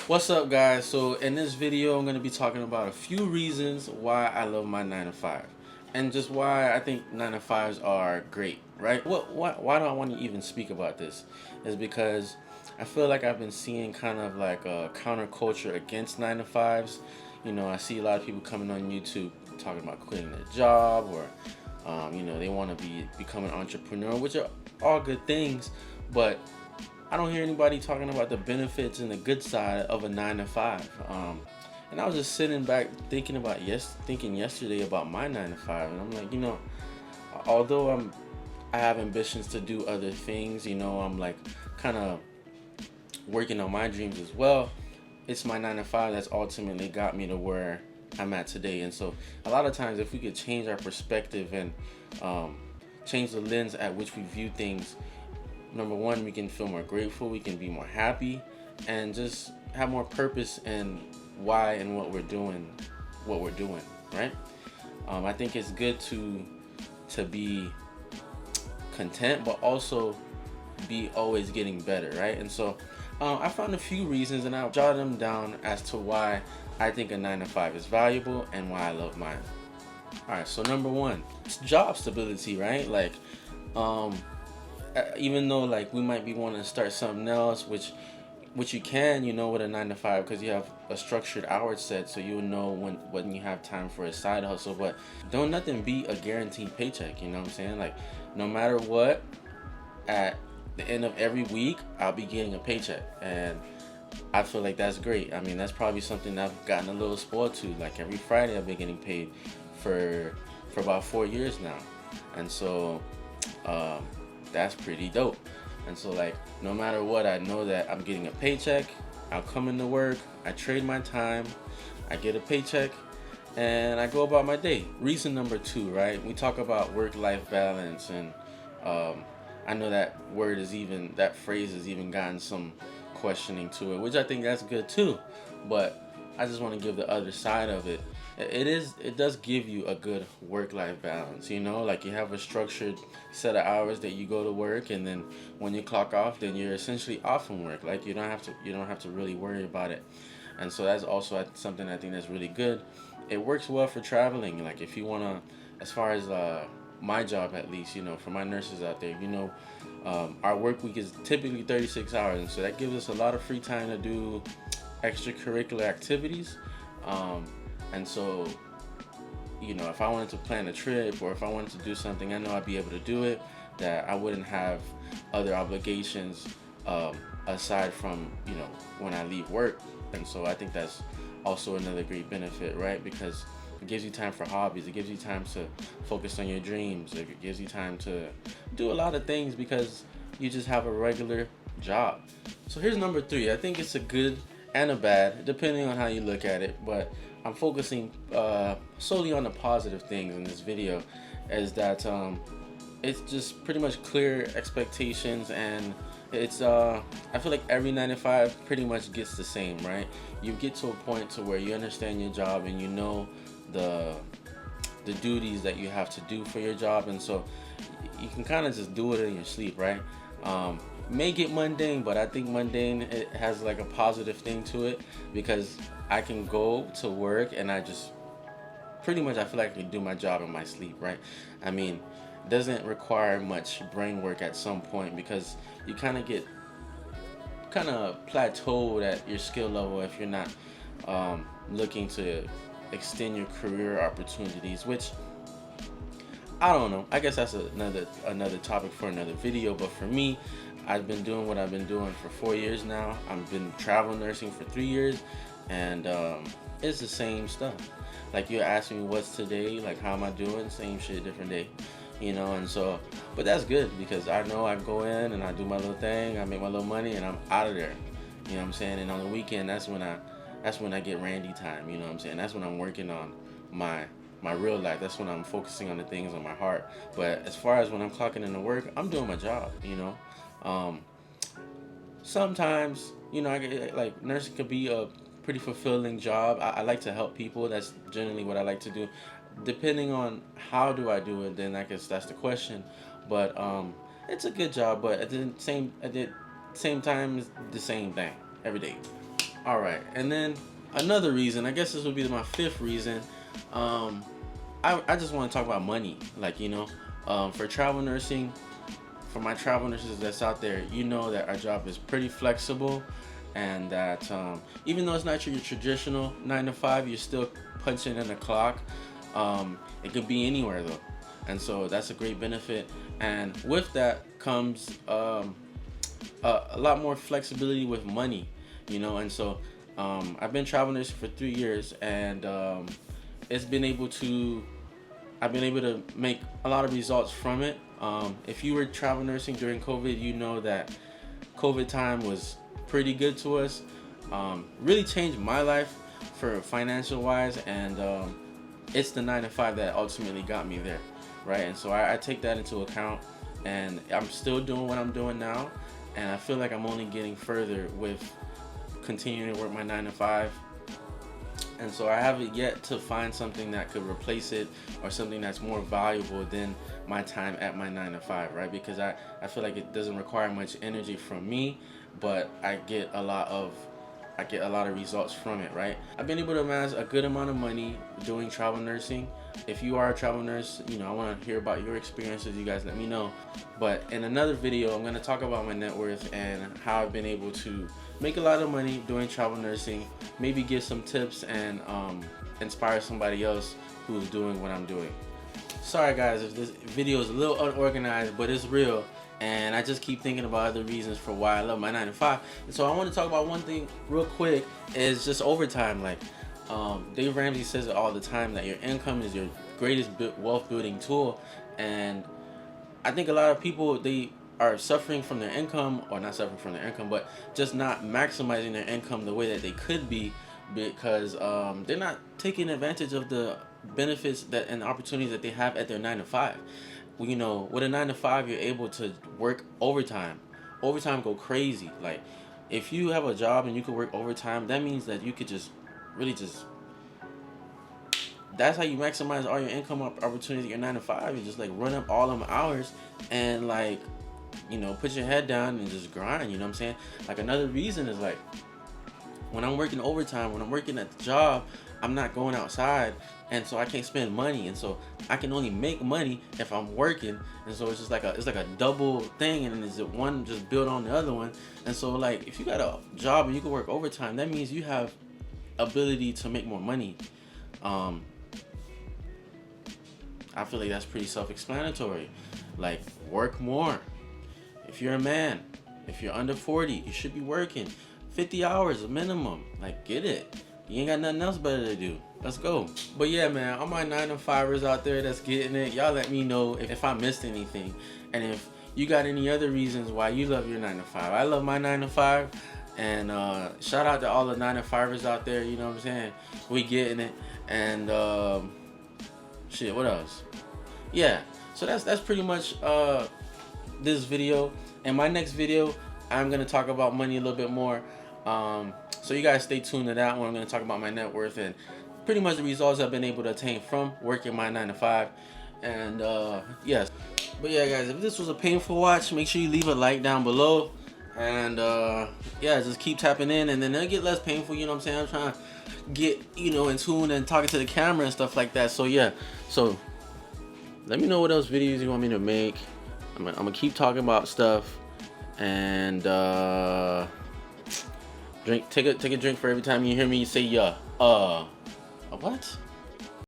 What's up, guys? So in this video I'm going to be talking about a few reasons why I love my 9 to 5 and just why I think 9 to 5s are great, right? Why do I want to even speak about this is because I feel like I've been seeing kind of like a counterculture against 9 to 5s. I see a lot of people coming on YouTube talking about quitting their job, or they want to become an entrepreneur, which are all good things, but I don't hear anybody talking about the benefits and the good side of a 9 to 5. And I was just sitting back thinking yesterday about my 9 to 5, and I'm like, although I have ambitions to do other things, I'm like kind of working on my dreams as well. It's my 9 to 5 that's ultimately got me to where I'm at today. And so a lot of times, if we could change our perspective and change the lens at which we view things, number one, we can feel more grateful, we can be more happy, and just have more purpose in why and what we're doing, right? I think it's good to be content, but also be always getting better, right? And so I found a few reasons, and I'll jot them down as to why I think a 9 to 5 is valuable and why I love mine. All right, so number one, it's job stability, right? Like, even though like we might be wanting to start something else, which you can, with a 9 to 5, because you have a structured hour set, so you will know when you have time for a side hustle. But don't nothing beat a guaranteed paycheck. You know what I'm saying? Like, no matter what, at the end of every week, I'll be getting a paycheck, and I feel like that's great. I mean, that's probably something I've gotten a little spoiled to. Like, every Friday, I've been getting paid for about 4 years now, and so that's pretty dope. And so, like, no matter what, I know that I'm getting a paycheck. I'll come into work, I trade my time, I get a paycheck, and I go about my day. Reason number two, right? We talk about work-life balance, and I know that phrase has even gotten some questioning to it, which I think that's good too. But I just want to give the other side of it. It does give you a good work-life balance. Like, you have a structured set of hours that you go to work, and then when you clock off, then you're essentially off from work. Like, you don't have to really worry about it. And so that's also something I think that's really good. It works well for traveling. Like, if you wanna, as far as my job, at least, for my nurses out there, our work week is typically 36 hours, and so that gives us a lot of free time to do extracurricular activities. And so, if I wanted to plan a trip, or if I wanted to do something, I know I'd be able to do it, that I wouldn't have other obligations aside from, when I leave work. And so I think that's also another great benefit, right? Because it gives you time for hobbies, it gives you time to focus on your dreams, it gives you time to do a lot of things because you just have a regular job. So here's number three. I think it's a good and a bad, depending on how you look at it, but I'm focusing solely on the positive things in this video, is that it's just pretty much clear expectations, and it's I feel like every 9 to 5 pretty much gets the same, right? You get to a point to where you understand your job, and you know the duties that you have to do for your job, and so you can kind of just do it in your sleep, right? May get mundane, but I think mundane, it has like a positive thing to it, because I can go to work and I just pretty much, I feel like I can do my job in my sleep, right? I mean, it doesn't require much brain work at some point, because you kind of get plateaued at your skill level if you're not looking to extend your career opportunities, which I don't know. I guess that's another topic for another video. But for me, I've been doing what I've been doing for 4 years now. I've been travel nursing for 3 years, and it's the same stuff. Like, you're asking me what's today, like how am I doing? Same shit, different day, And so, but that's good, because I know I go in and I do my little thing, I make my little money, and I'm out of there. You know what I'm saying? And on the weekend, that's when I get Randy time. You know what I'm saying? That's when I'm working on my real life. That's when I'm focusing on the things on my heart. But as far as when I'm clocking into work, I'm doing my job. Um, Sometimes, I get, like, nursing could be a pretty fulfilling job. I like to help people. That's generally what I like to do. Depending on how do I do it, then I guess that's the question. But it's a good job. But at the same time, it's the same thing every day. All right, and then another reason, I guess this would be my fifth reason. Um, I just want to talk about money. Like, for travel nursing, for my travel nurses that's out there, you know that our job is pretty flexible, and that even though it's not your traditional 9 to 5, you're still punching in the clock. It could be anywhere though, and so that's a great benefit. And with that comes a lot more flexibility with money, And so I've been travel nursing for 3 years, and it's been able to I've been able to make a lot of results from it. If you were travel nursing during COVID, you know that COVID time was pretty good to us. Really changed my life for financial wise, and it's the 9 to 5 that ultimately got me there, right? And so I take that into account, and I'm still doing what I'm doing now, and I feel like I'm only getting further with continuing to work my 9 to 5. And so I haven't yet to find something that could replace it, or something that's more valuable than my time at my 9 to 5, right? Because I feel like it doesn't require much energy from me, but I get a lot of results from it, right? I've been able to amass a good amount of money doing travel nursing. If you are a travel nurse, I want to hear about your experiences. You guys let me know. But in another video, I'm going to talk about my net worth and how I've been able to make a lot of money doing travel nursing, maybe give some tips, and inspire somebody else who's doing what I'm doing. Sorry guys if this video is a little unorganized, but it's real, and I just keep thinking about other reasons for why I love my 9 to 5. And so I want to talk about one thing real quick, is just overtime. Like Dave Ramsey says it all the time, that your income is your greatest wealth building tool. And I think a lot of people, they are suffering from their income, or not suffering from their income, but just not maximizing their income the way that they could be, because they're not taking advantage of the benefits that and opportunities that they have at their 9 to 5. With a 9 to 5, you're able to work overtime. Overtime go crazy. Like, if you have a job and you could work overtime, that means that you could just really that's how you maximize all your income opportunities at your 9 to 5. You just like run up all them hours, and like, put your head down and just grind. You know what I'm saying? Like, another reason is, like, when I'm working overtime, when I'm working at the job, I'm not going outside, and so I can't spend money, and so I can only make money if I'm working. And so it's just like a double thing, and it's one just build on the other one. And so, like, if you got a job and you can work overtime, that means you have ability to make more money. I feel like that's pretty self-explanatory. Like, work more. If you're a man, if you're under 40, you should be working 50 hours minimum. Like, get it. You ain't got nothing else better to do. Let's go. But yeah, man, all my 9 to 5ers out there that's getting it, y'all let me know if I missed anything, and if you got any other reasons why you love your 9 to 5. I love my 9 to 5, and shout out to all the 9 to 5ers out there. You know what I'm saying? We getting it, and shit. What else? Yeah. So that's pretty much this video. In my next video, I'm gonna talk about money a little bit more. So you guys stay tuned to that one. I'm gonna talk about my net worth and pretty much the results I've been able to attain from working my 9 to 5. And yes. But yeah, guys, if this was a painful watch, make sure you leave a like down below. And yeah, just keep tapping in, and then it'll get less painful. You know what I'm saying? I'm trying to get in tune and talking to the camera and stuff like that. So yeah. So let me know what else videos you want me to make. I'm gonna keep talking about stuff, and take a drink for every time you hear me say yeah. What?